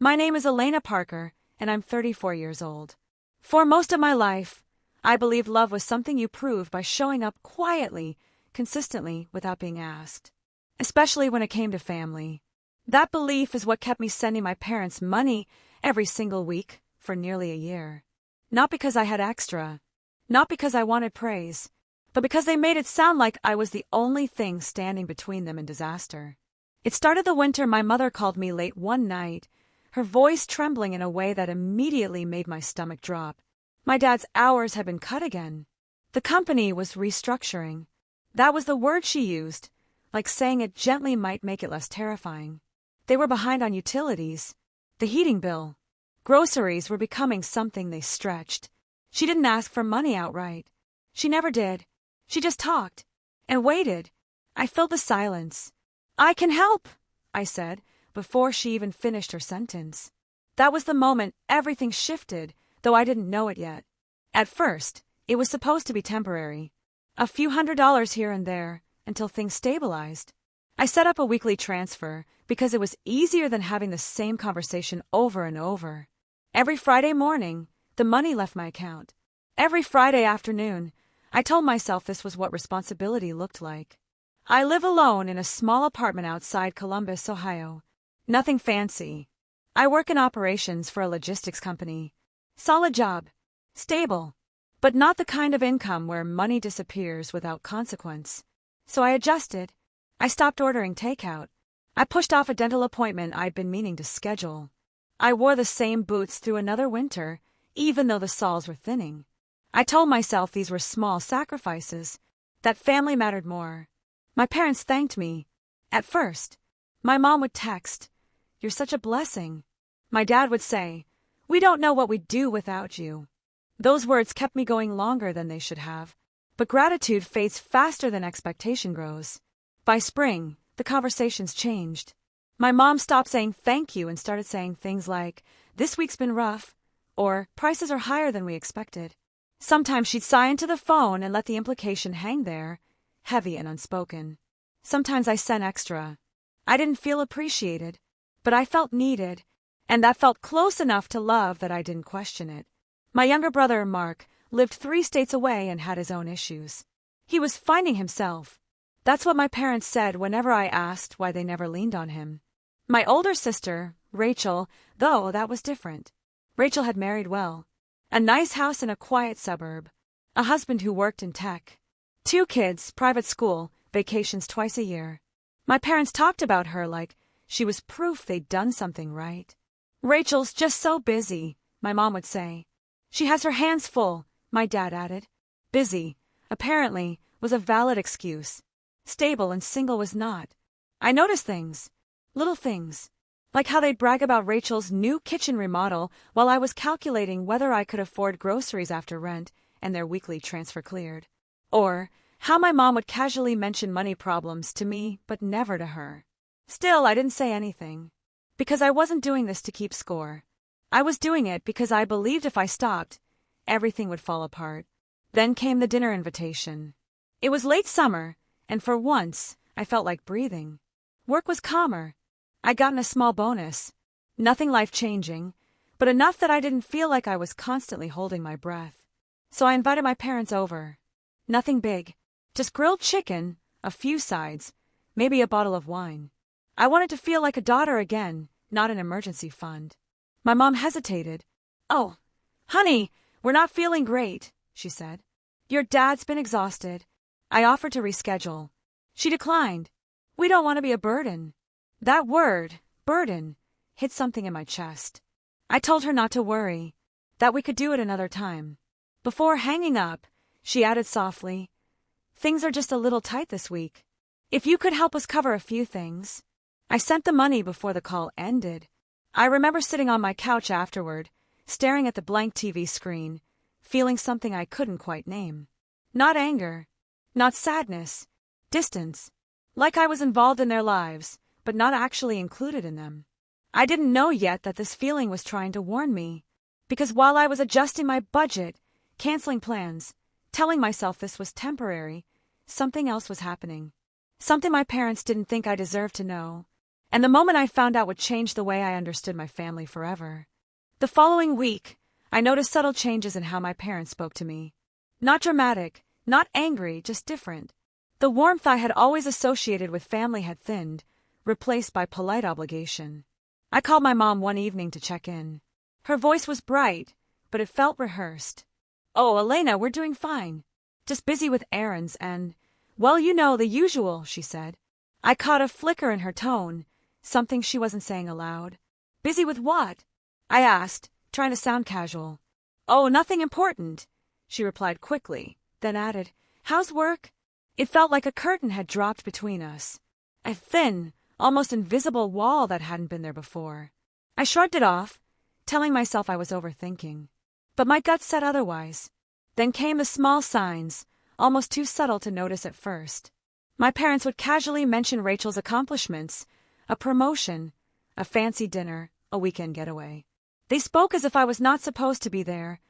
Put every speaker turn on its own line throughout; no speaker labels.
My name is Elena Parker, and I'm 34 years old. For most of my life, I believed love was something you proved by showing up quietly, consistently, without being asked. Especially when it came to family. That belief is what kept me sending my parents money every single week for nearly a year. Not because I had extra, not because I wanted praise, but because they made it sound like I was the only thing standing between them and disaster. It started the winter my mother called me late one night, her voice trembling in a way that immediately made my stomach drop. My dad's hours had been cut again. The company was restructuring. That was the word she used, like saying it gently might make it less terrifying. They were behind on utilities, the heating bill. Groceries were becoming something they stretched. She didn't ask for money outright. She never did. She just talked and waited. I filled the silence. "I can help," I said, before she even finished her sentence. That was the moment everything shifted, though I didn't know it yet. At first, it was supposed to be temporary. A few $100s here and there, until things stabilized. I set up a weekly transfer because it was easier than having the same conversation over and over. Every Friday morning, the money left my account. Every Friday afternoon, I told myself this was what responsibility looked like. I live alone in a small apartment outside Columbus, Ohio. Nothing fancy. I work in operations for a logistics company. Solid job. Stable. But not the kind of income where money disappears without consequence. So I adjusted. I stopped ordering takeout. I pushed off a dental appointment I'd been meaning to schedule. I wore the same boots through another winter, even though the soles were thinning. I told myself these were small sacrifices, that family mattered more. My parents thanked me. At first, my mom would text, "You're such a blessing." My dad would say, "We don't know what we'd do without you." Those words kept me going longer than they should have. But gratitude fades faster than expectation grows. By spring, the conversations changed. My mom stopped saying thank you and started saying things like, "This week's been rough," or "Prices are higher than we expected." Sometimes she'd sigh into the phone and let the implication hang there, heavy and unspoken. Sometimes I sent extra. I didn't feel appreciated, but I felt needed, and that felt close enough to love that I didn't question it. My younger brother, Mark, lived 3 states away and had his own issues. He was finding himself. That's what my parents said whenever I asked why they never leaned on him. My older sister, Rachel, though, that was different. Rachel had married well. A nice house in a quiet suburb. A husband who worked in tech. 2 kids, private school, vacations twice a year. My parents talked about her like she was proof they'd done something right. "Rachel's just so busy," my mom would say. "She has her hands full," my dad added. Busy, apparently, was a valid excuse. Stable and single was not. I noticed things. Little things. Like how they'd brag about Rachel's new kitchen remodel while I was calculating whether I could afford groceries after rent and their weekly transfer cleared. Or how my mom would casually mention money problems to me but never to her. Still, I didn't say anything. Because I wasn't doing this to keep score. I was doing it because I believed if I stopped, everything would fall apart. Then came the dinner invitation. It was late summer, and for once, I felt like breathing. Work was calmer. I'd gotten a small bonus. Nothing life-changing, but enough that I didn't feel like I was constantly holding my breath. So I invited my parents over. Nothing big. Just grilled chicken, a few sides, maybe a bottle of wine. I wanted to feel like a daughter again, not an emergency fund. My mom hesitated. "Oh, honey, we're not feeling great," she said. "Your dad's been exhausted." I offered to reschedule. She declined. "We don't want to be a burden." That word, burden, hit something in my chest. I told her not to worry, that we could do it another time. Before hanging up, she added softly, "Things are just a little tight this week. If you could help us cover a few things." I sent the money before the call ended. I remember sitting on my couch afterward, staring at the blank TV screen, feeling something I couldn't quite name. Not anger, not sadness, distance. Like I was involved in their lives, but not actually included in them. I didn't know yet that this feeling was trying to warn me, because while I was adjusting my budget, canceling plans, telling myself this was temporary, something else was happening. Something my parents didn't think I deserved to know. And the moment I found out would change the way I understood my family forever. The following week, I noticed subtle changes in how my parents spoke to me. Not dramatic, not angry, just different. The warmth I had always associated with family had thinned, replaced by polite obligation. I called my mom one evening to check in. Her voice was bright, but it felt rehearsed. "Oh, Elena, we're doing fine. Just busy with errands and, well, you know, the usual," she said. I caught a flicker in her tone, something she wasn't saying aloud. "Busy with what?" I asked, trying to sound casual. "Oh, nothing important," she replied quickly, then added, "How's work?" It felt like a curtain had dropped between us. A thin, almost invisible wall that hadn't been there before. I shrugged it off, telling myself I was overthinking. But my gut said otherwise. Then came the small signs, almost too subtle to notice at first. My parents would casually mention Rachel's accomplishments, a promotion, a fancy dinner, a weekend getaway. They spoke as if I was not supposed to be there,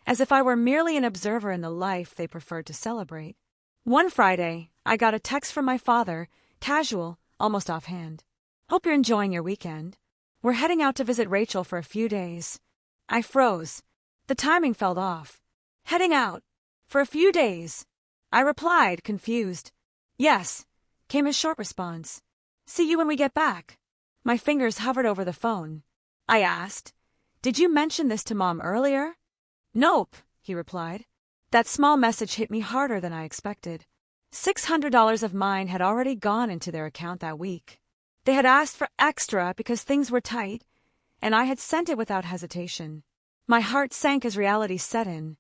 as if I were merely an observer in the life they preferred to celebrate. One Friday, I got a text from my father, casual, almost offhand. "Hope you're enjoying your weekend. We're heading out to visit Rachel for a few days." I froze. The timing felt off. "Heading out? For a few days?" I replied, confused. "Yes," came his short response. "See you when we get back." My fingers hovered over the phone. I asked, "Did you mention this to Mom earlier?" "Nope," he replied. That small message hit me harder than I expected. $600 of mine had already gone into their account that week. They had asked for extra because things were tight, and I had sent it without hesitation. My heart sank as reality set in.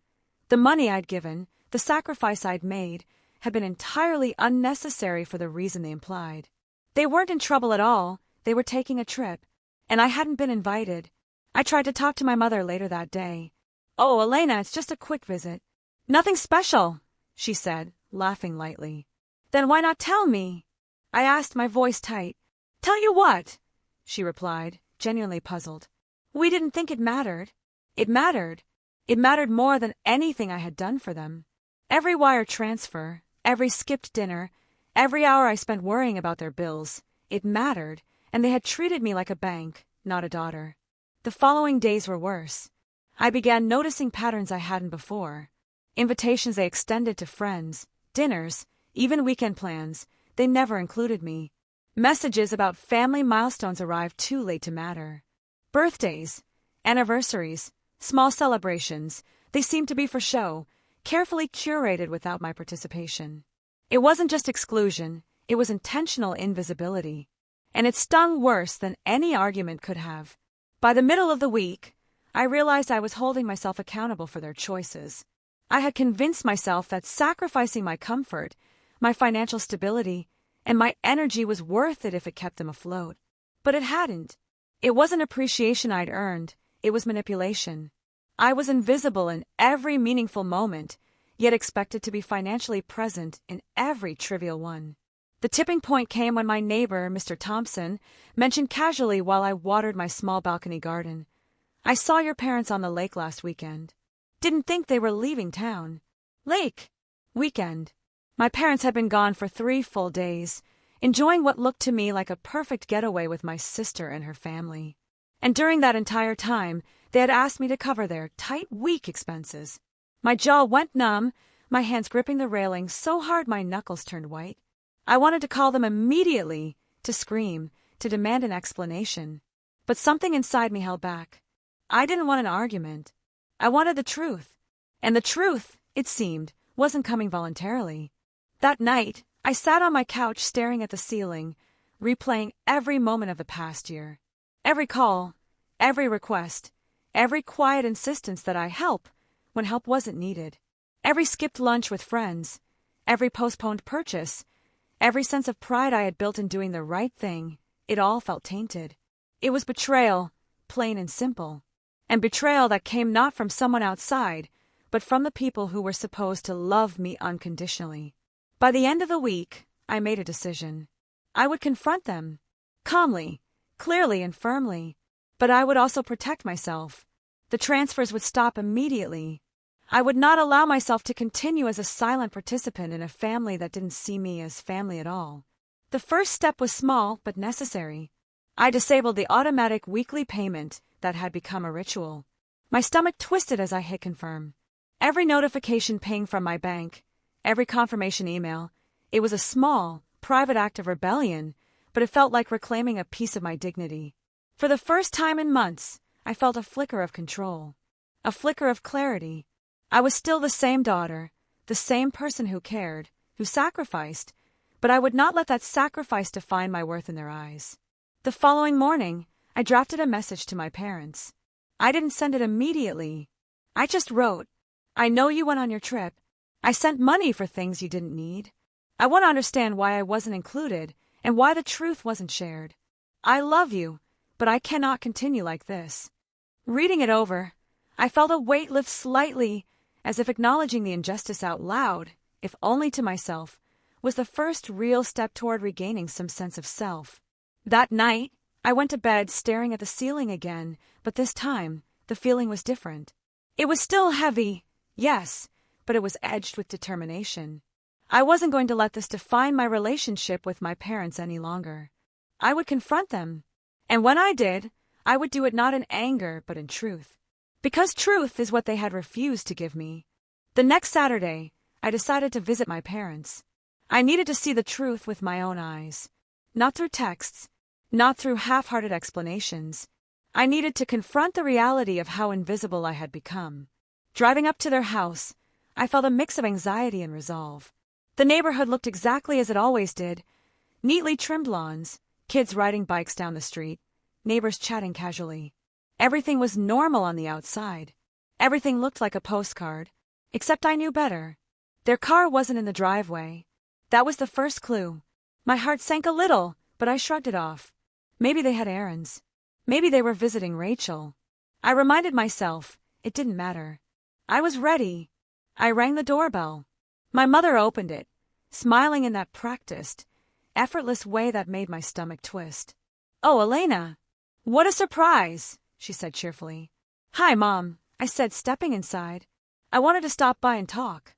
The money I'd given, the sacrifice I'd made, had been entirely unnecessary for the reason they implied. They weren't in trouble at all, they were taking a trip, and I hadn't been invited. I tried to talk to my mother later that day. "Oh, Elena, it's just a quick visit." "Nothing special," she said, laughing lightly. "Then why not tell me?" I asked, my voice tight. "Tell you what?" she replied, genuinely puzzled. "We didn't think it mattered." It mattered. It mattered more than anything I had done for them. Every wire transfer, every skipped dinner, every hour I spent worrying about their bills, it mattered, and they had treated me like a bank, not a daughter. The following days were worse. I began noticing patterns I hadn't before. Invitations they extended to friends, dinners, even weekend plans, they never included me. Messages about family milestones arrived too late to matter. Birthdays, anniversaries, small celebrations, they seemed to be for show, carefully curated without my participation. It wasn't just exclusion, it was intentional invisibility. And it stung worse than any argument could have. By the middle of the week, I realized I was holding myself accountable for their choices. I had convinced myself that sacrificing my comfort, my financial stability, and my energy was worth it if it kept them afloat. But it hadn't. It wasn't appreciation I'd earned, it was manipulation. I was invisible in every meaningful moment, yet expected to be financially present in every trivial one. The tipping point came when my neighbor, Mr. Thompson, mentioned casually while I watered my small balcony garden, "I saw your parents on the lake last weekend. Didn't think they were leaving town." Lake. Weekend. My parents had been gone for 3 full days, enjoying what looked to me like a perfect getaway with my sister and her family. And during that entire time, they had asked me to cover their tight week expenses. My jaw went numb, my hands gripping the railing so hard my knuckles turned white. I wanted to call them immediately, to scream, to demand an explanation. But something inside me held back. I didn't want an argument. I wanted the truth. And the truth, it seemed, wasn't coming voluntarily. That night, I sat on my couch staring at the ceiling, replaying every moment of the past year. Every call, every request, every quiet insistence that I help when help wasn't needed. Every skipped lunch with friends, every postponed purchase, every sense of pride I had built in doing the right thing, it all felt tainted. It was betrayal, plain and simple. And betrayal that came not from someone outside, but from the people who were supposed to love me unconditionally. By the end of the week, I made a decision. I would confront them, calmly, clearly and firmly, but I would also protect myself. The transfers would stop immediately. I would not allow myself to continue as a silent participant in a family that didn't see me as family at all. The first step was small but necessary. I disabled the automatic weekly payment that had become a ritual. My stomach twisted as I hit confirm. Every notification ping from my bank, every confirmation email, it was a small, private act of rebellion, but it felt like reclaiming a piece of my dignity. For the first time in months, I felt a flicker of control, a flicker of clarity. I was still the same daughter, the same person who cared, who sacrificed, but I would not let that sacrifice define my worth in their eyes. The following morning, I drafted a message to my parents. I didn't send it immediately. I just wrote, "I know you went on your trip. I sent money for things you didn't need. I want to understand why I wasn't included and why the truth wasn't shared. I love you, but I cannot continue like this." Reading it over, I felt a weight lift slightly, as if acknowledging the injustice out loud, if only to myself, was the first real step toward regaining some sense of self. That night, I went to bed staring at the ceiling again, but this time, the feeling was different. It was still heavy, yes, but it was edged with determination. I wasn't going to let this define my relationship with my parents any longer. I would confront them, and when I did, I would do it not in anger but in truth. Because truth is what they had refused to give me. The next Saturday, I decided to visit my parents. I needed to see the truth with my own eyes. Not through texts, not through half-hearted explanations. I needed to confront the reality of how invisible I had become. Driving up to their house, I felt a mix of anxiety and resolve. The neighborhood looked exactly as it always did. Neatly trimmed lawns, kids riding bikes down the street, neighbors chatting casually. Everything was normal on the outside. Everything looked like a postcard, except I knew better. Their car wasn't in the driveway. That was the first clue. My heart sank a little, but I shrugged it off. Maybe they had errands. Maybe they were visiting Rachel. I reminded myself, it didn't matter. I was ready. I rang the doorbell. My mother opened it, smiling in that practiced, effortless way that made my stomach twist. "Oh, Elena! What a surprise!" she said cheerfully. "Hi, Mom," I said, stepping inside. "I wanted to stop by and talk."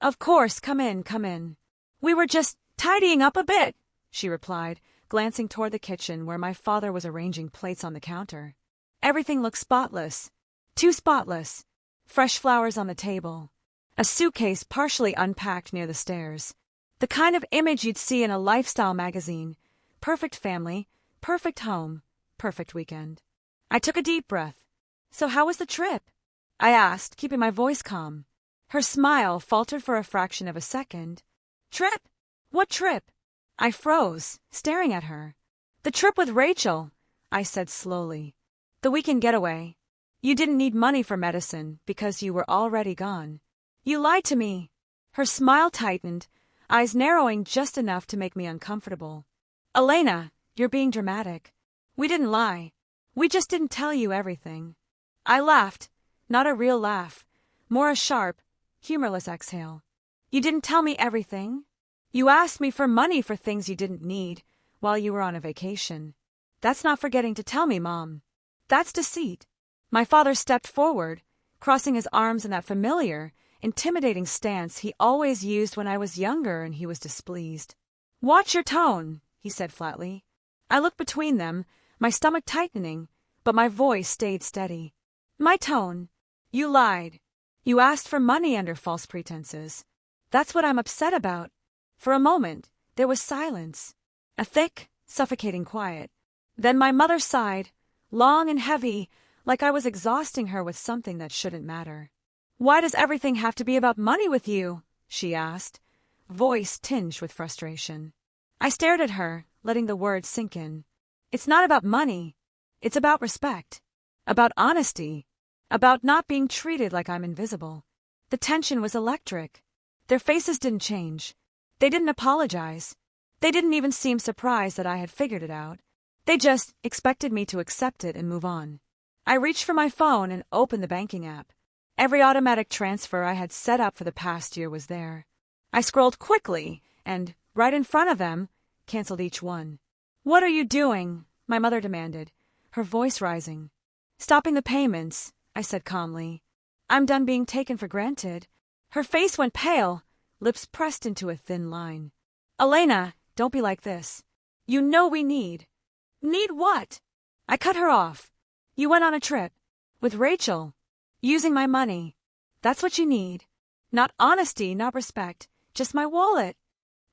"Of course, come in, come in. We were just tidying up a bit," she replied, glancing toward the kitchen where my father was arranging plates on the counter. Everything looked spotless. Too spotless. Fresh flowers on the table. A suitcase partially unpacked near the stairs. The kind of image you'd see in a lifestyle magazine. Perfect family, perfect home, perfect weekend. I took a deep breath. "So how was the trip?" I asked, keeping my voice calm. Her smile faltered for a fraction of a second. "Trip? What trip?" I froze, staring at her. "The trip with Rachel," I said slowly. "The weekend getaway. You didn't need money for medicine because you were already gone. You lied to me." Her smile tightened, eyes narrowing just enough to make me uncomfortable. "Elena, you're being dramatic. We didn't lie. We just didn't tell you everything." I laughed, not a real laugh, more a sharp, humorless exhale. "You didn't tell me everything. You asked me for money for things you didn't need while you were on a vacation. That's not forgetting to tell me, Mom. That's deceit." My father stepped forward, crossing his arms in that familiar, intimidating stance he always used when I was younger and he was displeased. "Watch your tone," he said flatly. I looked between them, my stomach tightening, but my voice stayed steady. "My tone. You lied. You asked for money under false pretenses. That's what I'm upset about." For a moment, there was silence. A thick, suffocating quiet. Then my mother sighed, long and heavy, like I was exhausting her with something that shouldn't matter. "Why does everything have to be about money with you?" she asked, voice tinged with frustration. I stared at her, letting the words sink in. "It's not about money. It's about respect. About honesty. About not being treated like I'm invisible." The tension was electric. Their faces didn't change. They didn't apologize. They didn't even seem surprised that I had figured it out. They just expected me to accept it and move on. I reached for my phone and opened the banking app. Every automatic transfer I had set up for the past year was there. I scrolled quickly and, right in front of them, canceled each one. "What are you doing?" my mother demanded, her voice rising. "Stopping the payments," I said calmly. "I'm done being taken for granted." Her face went pale, lips pressed into a thin line. "Elena, don't be like this. You know we need." Need what? I cut her off. You went on a trip. With Rachel. Using my money. That's what you need. Not honesty, not respect. Just my wallet.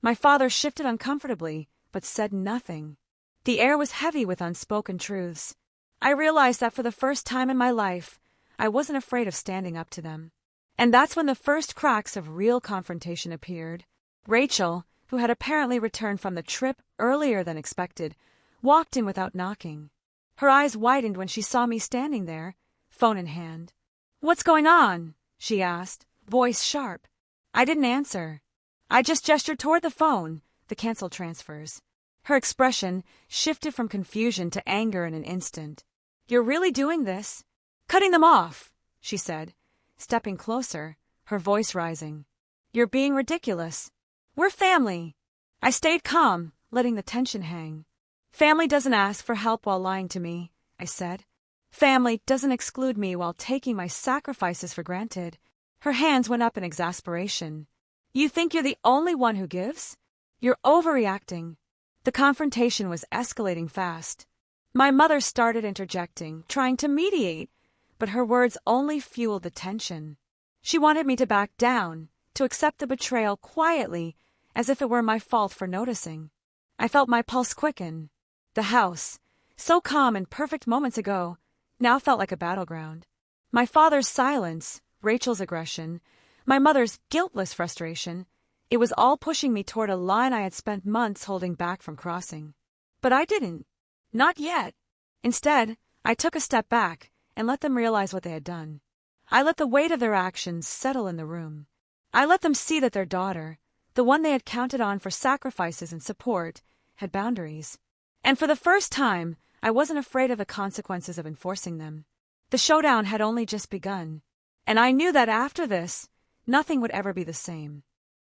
My father shifted uncomfortably, but said nothing. The air was heavy with unspoken truths. I realized that for the first time in my life, I wasn't afraid of standing up to them. And that's when the first cracks of real confrontation appeared. Rachel, who had apparently returned from the trip earlier than expected, walked in without knocking. Her eyes widened when she saw me standing there, phone in hand. "What's going on?" she asked, voice sharp. I didn't answer. I just gestured toward the phone, the cancel transfers. Her expression shifted from confusion to anger in an instant. "You're really doing this?" "Cutting them off," she said, stepping closer, her voice rising. "You're being ridiculous. We're family." I stayed calm, letting the tension hang. "Family doesn't ask for help while lying to me," I said. "Family doesn't exclude me while taking my sacrifices for granted." Her hands went up in exasperation. "You think you're the only one who gives? You're overreacting." The confrontation was escalating fast. My mother started interjecting, trying to mediate, but her words only fueled the tension. She wanted me to back down, to accept the betrayal quietly, as if it were my fault for noticing. I felt my pulse quicken. The house, so calm and perfect moments ago, now felt like a battleground. My father's silence, Rachel's aggression, my mother's guiltless frustration, it was all pushing me toward a line I had spent months holding back from crossing. But I didn't. Not yet. Instead, I took a step back and let them realize what they had done. I let the weight of their actions settle in the room. I let them see that their daughter, the one they had counted on for sacrifices and support, had boundaries. And for the first time, I wasn't afraid of the consequences of enforcing them. The showdown had only just begun, and I knew that after this, nothing would ever be the same.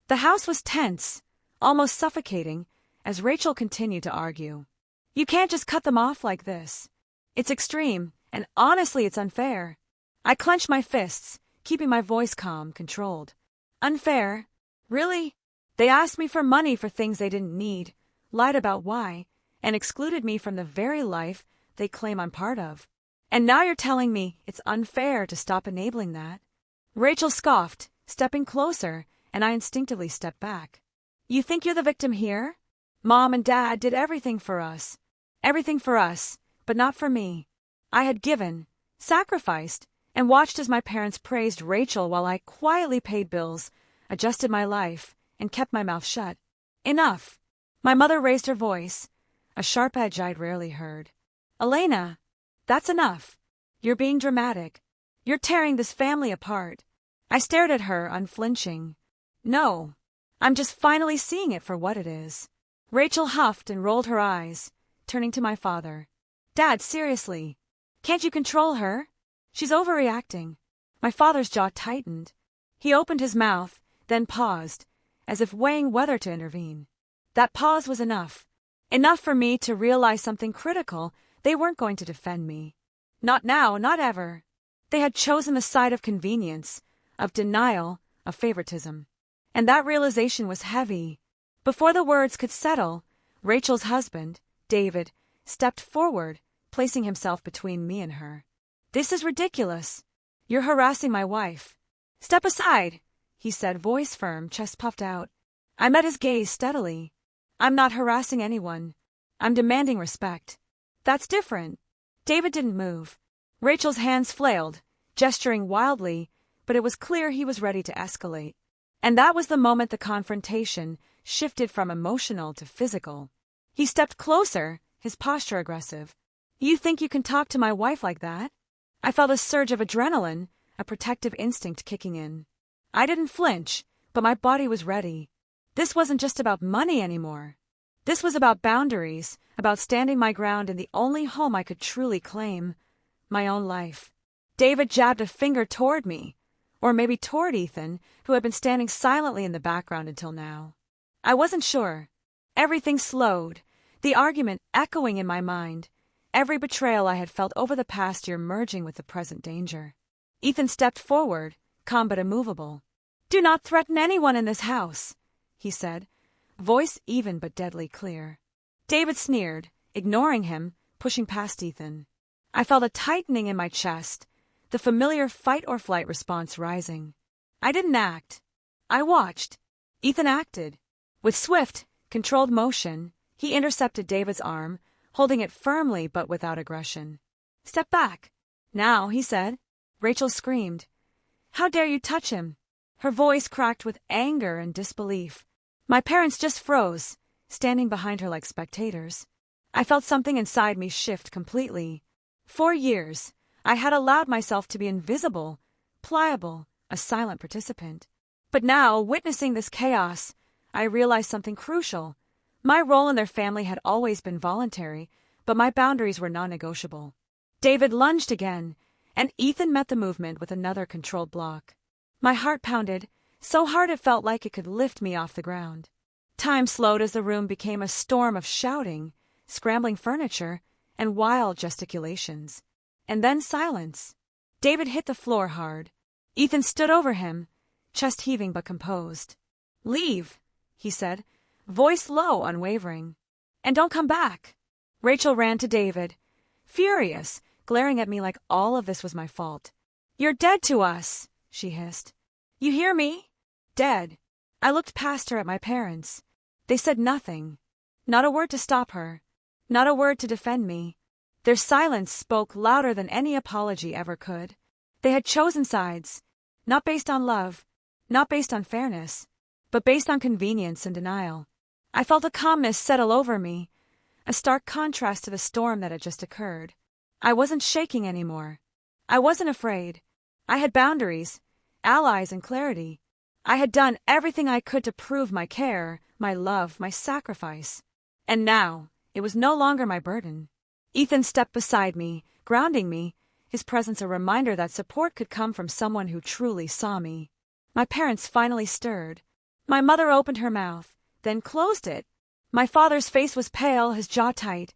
The house was tense, almost suffocating, as Rachel continued to argue. "You can't just cut them off like this. It's extreme, and honestly it's unfair." I clenched my fists, keeping my voice calm, controlled. "Unfair? Really? They asked me for money for things they didn't need, lied about why, and excluded me from the very life they claim I'm part of. And now you're telling me it's unfair to stop enabling that?" Rachel scoffed, stepping closer, and I instinctively stepped back. "You think you're the victim here? Mom and Dad did everything for us. Everything for us, but not for me. I had given, sacrificed, and watched as my parents praised Rachel while I quietly paid bills, adjusted my life, and kept my mouth shut. Enough." My mother raised her voice, a sharp edge I'd rarely heard. "Elena, that's enough. You're being dramatic. You're tearing this family apart." I stared at her, unflinching. "No, I'm just finally seeing it for what it is." Rachel huffed and rolled her eyes, turning to my father. "Dad, seriously, can't you control her? She's overreacting." My father's jaw tightened. He opened his mouth, then paused, as if weighing whether to intervene. That pause was enough. Enough for me to realize something critical. They weren't going to defend me. Not now, not ever. They had chosen the side of convenience, of denial, of favoritism. And that realization was heavy. Before the words could settle, Rachel's husband, David, stepped forward, placing himself between me and her. "This is ridiculous. You're harassing my wife." "Step aside," he said, voice firm, chest puffed out. I met his gaze steadily. "I'm not harassing anyone. I'm demanding respect." "That's different." David didn't move. Rachel's hands flailed, gesturing wildly, but it was clear he was ready to escalate. And that was the moment the confrontation shifted from emotional to physical. He stepped closer, his posture aggressive. "You think you can talk to my wife like that?" I felt a surge of adrenaline, a protective instinct kicking in. I didn't flinch, but my body was ready. This wasn't just about money anymore. This was about boundaries, about standing my ground in the only home I could truly claim, my own life. David jabbed a finger toward me, or maybe toward Ethan, who had been standing silently in the background until now. I wasn't sure. Everything slowed, the argument echoing in my mind, every betrayal I had felt over the past year merging with the present danger. Ethan stepped forward, calm but immovable. "Do not threaten anyone in this house," he said, voice even but deadly clear. David sneered, ignoring him, pushing past Ethan. I felt a tightening in my chest, the familiar fight-or-flight response rising. I didn't act. I watched. Ethan acted. With swift, controlled motion, he intercepted David's arm, holding it firmly but without aggression. "Step back." "Now," he said. Rachel screamed. "How dare you touch him?" Her voice cracked with anger and disbelief. My parents just froze, standing behind her like spectators. I felt something inside me shift completely. For years, I had allowed myself to be invisible, pliable, a silent participant. But now, witnessing this chaos, I realized something crucial. My role in their family had always been voluntary, but my boundaries were non-negotiable. David lunged again, and Ethan met the movement with another controlled block. My heart pounded, so hard it felt like it could lift me off the ground. Time slowed as the room became a storm of shouting, scrambling furniture, and wild gesticulations. And then silence. David hit the floor hard. Ethan stood over him, chest heaving but composed. "Leave," he said, voice low, unwavering. "And don't come back." Rachel ran to David, furious, glaring at me like all of this was my fault. "You're dead to us," she hissed. "You hear me? Dead." I looked past her at my parents. They said nothing. Not a word to stop her. Not a word to defend me. Their silence spoke louder than any apology ever could. They had chosen sides, not based on love, not based on fairness, but based on convenience and denial. I felt a calmness settle over me, a stark contrast to the storm that had just occurred. I wasn't shaking anymore. I wasn't afraid. I had boundaries, allies, and clarity. I had done everything I could to prove my care, my love, my sacrifice. And now, it was no longer my burden. Ethan stepped beside me, grounding me, his presence a reminder that support could come from someone who truly saw me. My parents finally stirred. My mother opened her mouth, then closed it. My father's face was pale, his jaw tight,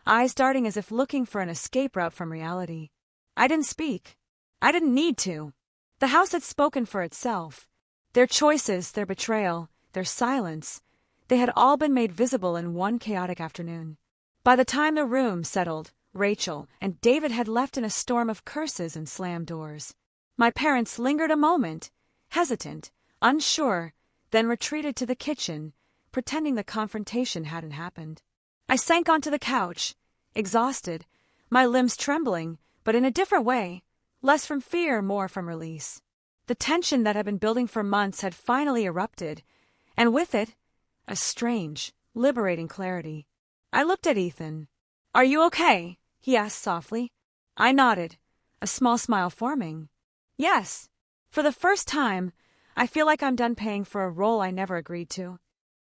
eyes darting as if looking for an escape route from reality. I didn't speak. I didn't need to. The house had spoken for itself. Their choices, their betrayal, their silence, they had all been made visible in one chaotic afternoon. By the time the room settled, Rachel and David had left in a storm of curses and slammed doors. My parents lingered a moment, hesitant, unsure, then retreated to the kitchen, pretending the confrontation hadn't happened. I sank onto the couch, exhausted, my limbs trembling, but in a different way, less from fear, more from release. The tension that had been building for months had finally erupted, and with it, a strange, liberating clarity. I looked at Ethan. "Are you okay?" he asked softly. I nodded, a small smile forming. "Yes. For the first time, I feel like I'm done paying for a role I never agreed to."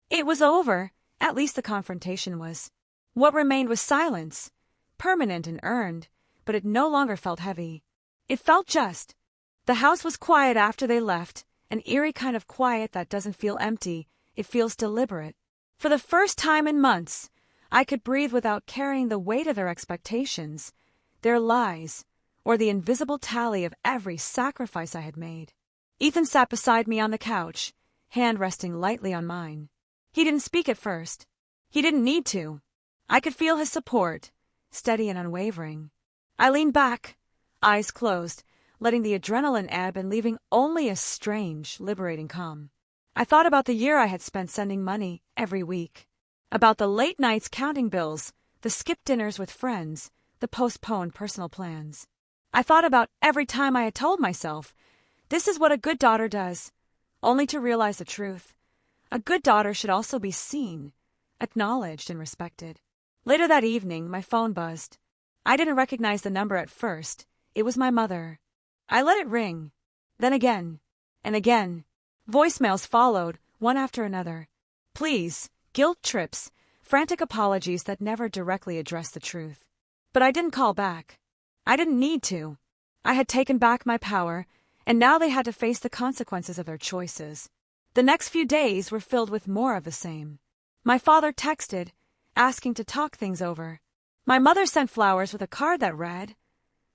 It was over, at least the confrontation was. What remained was silence, permanent and earned, but it no longer felt heavy. It felt just. The house was quiet after they left, an eerie kind of quiet that doesn't feel empty, it feels deliberate. For the first time in months, I could breathe without carrying the weight of their expectations, their lies, or the invisible tally of every sacrifice I had made. Ethan sat beside me on the couch, hand resting lightly on mine. He didn't speak at first. He didn't need to. I could feel his support, steady and unwavering. I leaned back, eyes closed, letting the adrenaline ebb and leaving only a strange, liberating calm. I thought about the year I had spent sending money every week, about the late nights counting bills, the skipped dinners with friends, the postponed personal plans. I thought about every time I had told myself, this is what a good daughter does, only to realize the truth. A good daughter should also be seen, acknowledged, and respected. Later that evening, my phone buzzed. I didn't recognize the number at first. It was my mother. I let it ring. Then again, and again. Voicemails followed, one after another. Pleas, guilt trips, frantic apologies that never directly addressed the truth. But I didn't call back. I didn't need to. I had taken back my power, and now they had to face the consequences of their choices. The next few days were filled with more of the same. My father texted, asking to talk things over. My mother sent flowers with a card that read,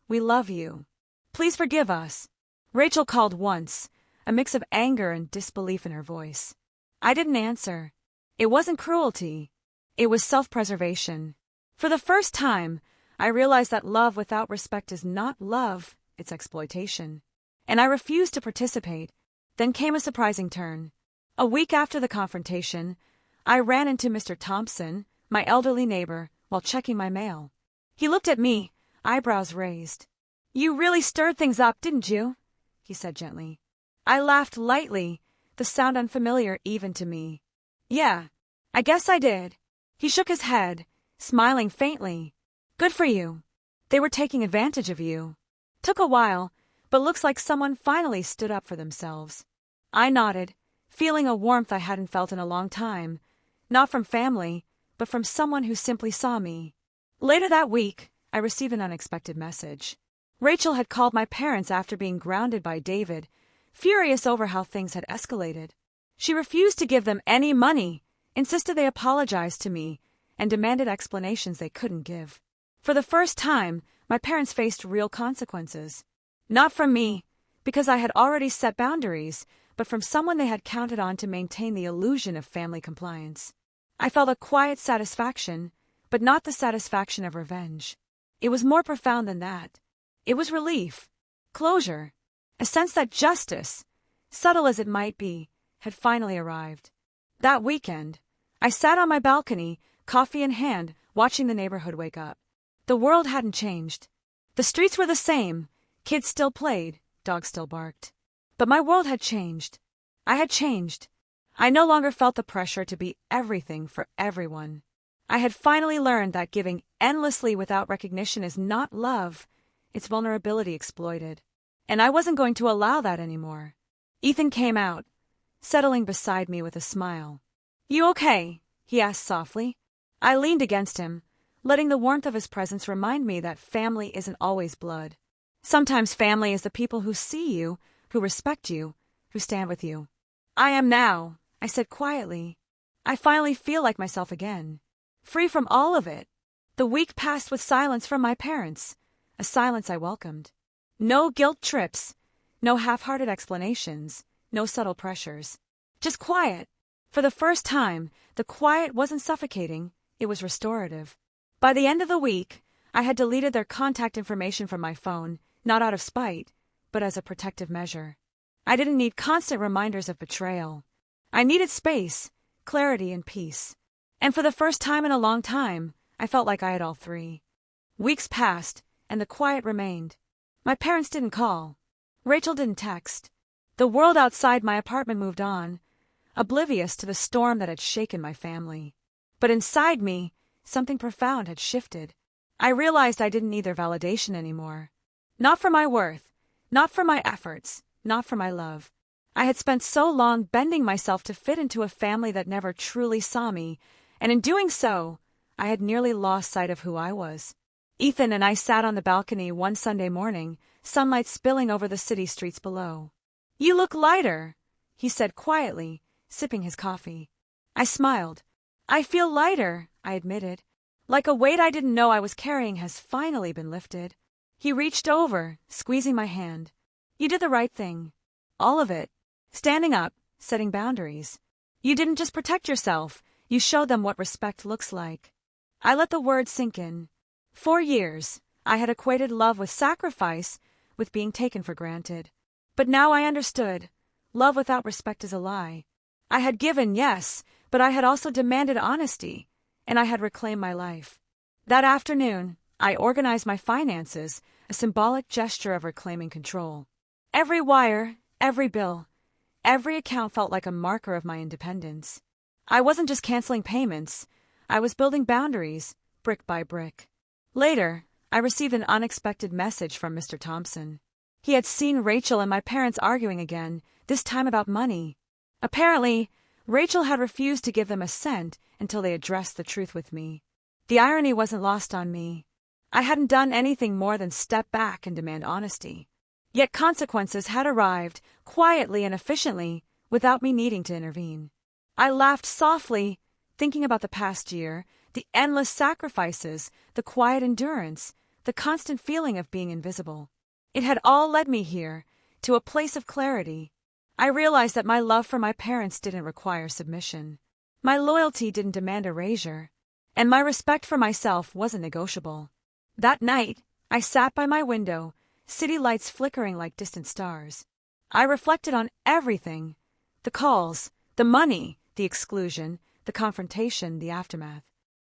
"We love you. Please forgive us." Rachel called once, a mix of anger and disbelief in her voice. I didn't answer. It wasn't cruelty. It was self-preservation. For the first time, I realized that love without respect is not love, it's exploitation. And I refused to participate. Then came a surprising turn. A week after the confrontation, I ran into Mr. Thompson, my elderly neighbor, while checking my mail. He looked at me, eyebrows raised. "You really stirred things up, didn't you?" he said gently. I laughed lightly, the sound unfamiliar even to me. "Yeah, I guess I did." He shook his head, smiling faintly. "Good for you. They were taking advantage of you." Took a while, but looks like someone finally stood up for themselves. I nodded, feeling a warmth I hadn't felt in a long time, not from family, but from someone who simply saw me. Later that week, I received an unexpected message. Rachel had called my parents after being grounded by David, furious over how things had escalated. She refused to give them any money, insisted they apologize to me, and demanded explanations they couldn't give. For the first time, my parents faced real consequences. Not from me, because I had already set boundaries, but from someone they had counted on to maintain the illusion of family compliance. I felt a quiet satisfaction, but not the satisfaction of revenge. It was more profound than that. It was relief, closure, a sense that justice, subtle as it might be, had finally arrived. That weekend, I sat on my balcony, coffee in hand, watching the neighborhood wake up. The world hadn't changed. The streets were the same, kids still played, dogs still barked. But my world had changed. I had changed. I no longer felt the pressure to be everything for everyone. I had finally learned that giving endlessly without recognition is not love, it's vulnerability exploited. And I wasn't going to allow that anymore. Ethan came out, settling beside me with a smile. "You okay?" he asked softly. I leaned against him, letting the warmth of his presence remind me that family isn't always blood. Sometimes family is the people who see you, who respect you, who stand with you. "I am now," I said quietly. "I finally feel like myself again. Free from all of it." The week passed with silence from my parents, a silence I welcomed. No guilt trips, no half-hearted explanations, no subtle pressures. Just quiet. For the first time, the quiet wasn't suffocating, it was restorative. By the end of the week, I had deleted their contact information from my phone, not out of spite, but as a protective measure. I didn't need constant reminders of betrayal. I needed space, clarity, and peace. And for the first time in a long time, I felt like I had all three. Weeks passed, and the quiet remained. My parents didn't call. Rachel didn't text. The world outside my apartment moved on, oblivious to the storm that had shaken my family. But inside me, something profound had shifted. I realized I didn't need their validation anymore. Not for my worth, not for my efforts, not for my love. I had spent so long bending myself to fit into a family that never truly saw me, and in doing so, I had nearly lost sight of who I was. Ethan and I sat on the balcony one Sunday morning, sunlight spilling over the city streets below. "You look lighter," he said quietly, sipping his coffee. I smiled. "I feel lighter," I admitted. "Like a weight I didn't know I was carrying has finally been lifted." He reached over, squeezing my hand. "You did the right thing. All of it. Standing up, setting boundaries. You didn't just protect yourself, you showed them what respect looks like." I let the words sink in. For years, I had equated love with sacrifice, with being taken for granted. But now I understood. Love without respect is a lie. I had given, yes, but I had also demanded honesty, and I had reclaimed my life. That afternoon, I organized my finances, a symbolic gesture of reclaiming control. Every wire, every bill, every account felt like a marker of my independence. I wasn't just canceling payments, I was building boundaries, brick by brick. Later, I received an unexpected message from Mr. Thompson. He had seen Rachel and my parents arguing again, this time about money. Apparently, Rachel had refused to give them a cent until they addressed the truth with me. The irony wasn't lost on me. I hadn't done anything more than step back and demand honesty. Yet consequences had arrived, quietly and efficiently, without me needing to intervene. I laughed softly, thinking about the past year, the endless sacrifices, the quiet endurance, the constant feeling of being invisible. It had all led me here, to a place of clarity. I realized that my love for my parents didn't require submission. My loyalty didn't demand erasure. and my respect for myself wasn't negotiable. That night, I sat by my window, city lights flickering like distant stars. I reflected on everything: the calls, the money, the exclusion, the confrontation, the aftermath.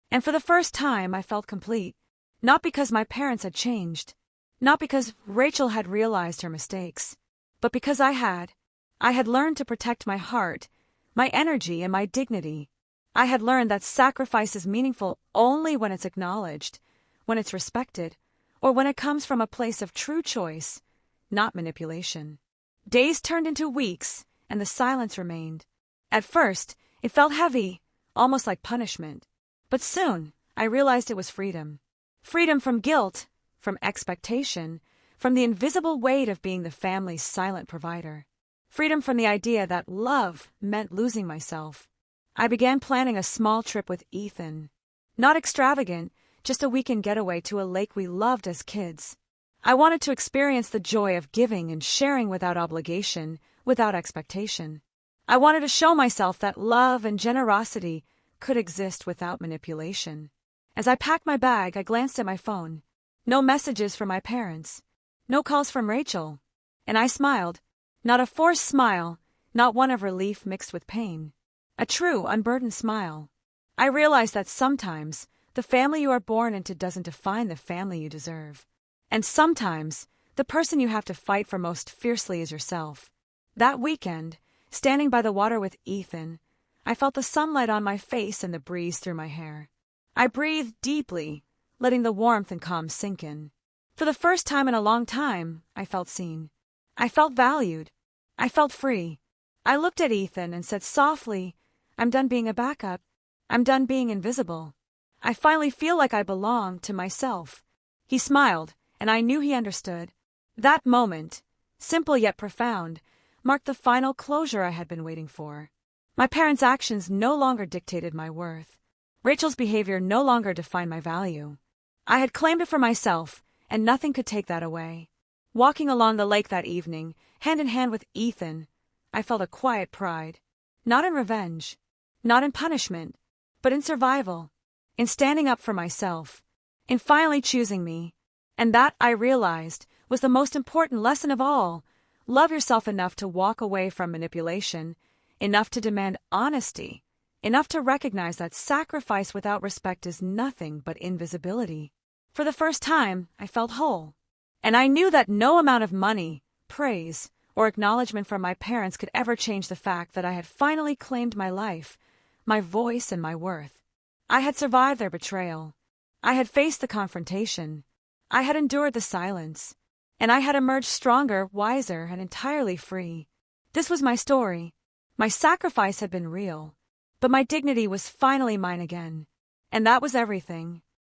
And for the first time, I felt complete. Not because my parents had changed, not because Rachel had realized her mistakes, but because I had learned to protect my heart, my energy, and my dignity. I had learned that sacrifice is meaningful only when it's acknowledged, when it's respected, or when it comes from a place of true choice, not manipulation. Days turned into weeks, and the silence remained. At first, it felt heavy, almost like punishment. But soon, I realized it was freedom. Freedom from guilt, from expectation, from the invisible weight of being the family's silent provider. Freedom from the idea that love meant losing myself. I began planning a small trip with Ethan. Not extravagant, just a weekend getaway to a lake we loved as kids. I wanted to experience the joy of giving and sharing without obligation, without expectation. I wanted to show myself that love and generosity could exist without manipulation. As I packed my bag, I glanced at my phone. No messages from my parents. No calls from Rachel. And I smiled. Not a forced smile, not one of relief mixed with pain. A true, unburdened smile. I realized that sometimes the family you are born into doesn't define the family you deserve. And sometimes the person you have to fight for most fiercely is yourself. That weekend, standing by the water with Ethan, I felt the sunlight on my face and the breeze through my hair. I breathed deeply, letting the warmth and calm sink in. For the first time in a long time, I felt seen. I felt valued. I felt free. I looked at Ethan and said softly, "I'm done being a backup. I'm done being invisible. I finally feel like I belong to myself." He smiled, and I knew he understood. That moment, simple yet profound, marked the final closure I had been waiting for. My parents' actions no longer dictated my worth. Rachel's behavior no longer defined my value. I had claimed it for myself, and nothing could take that away. Walking along the lake that evening, hand in hand with Ethan, I felt a quiet pride. Not in revenge, not in punishment, but in survival, in standing up for myself, in finally choosing me. And that, I realized, was the most important lesson of all. Love yourself enough to walk away from manipulation, enough to demand honesty, enough to recognize that sacrifice without respect is nothing but invisibility. For the first time, I felt whole. And I knew that no amount of money, praise, or acknowledgement from my parents could ever change the fact that I had finally claimed my life, my voice, and my worth. I had survived their betrayal. I had faced the confrontation. I had endured the silence. And I had emerged stronger, wiser, and entirely free. This was my story. My sacrifice had been real, but my dignity was finally mine again. And that was everything.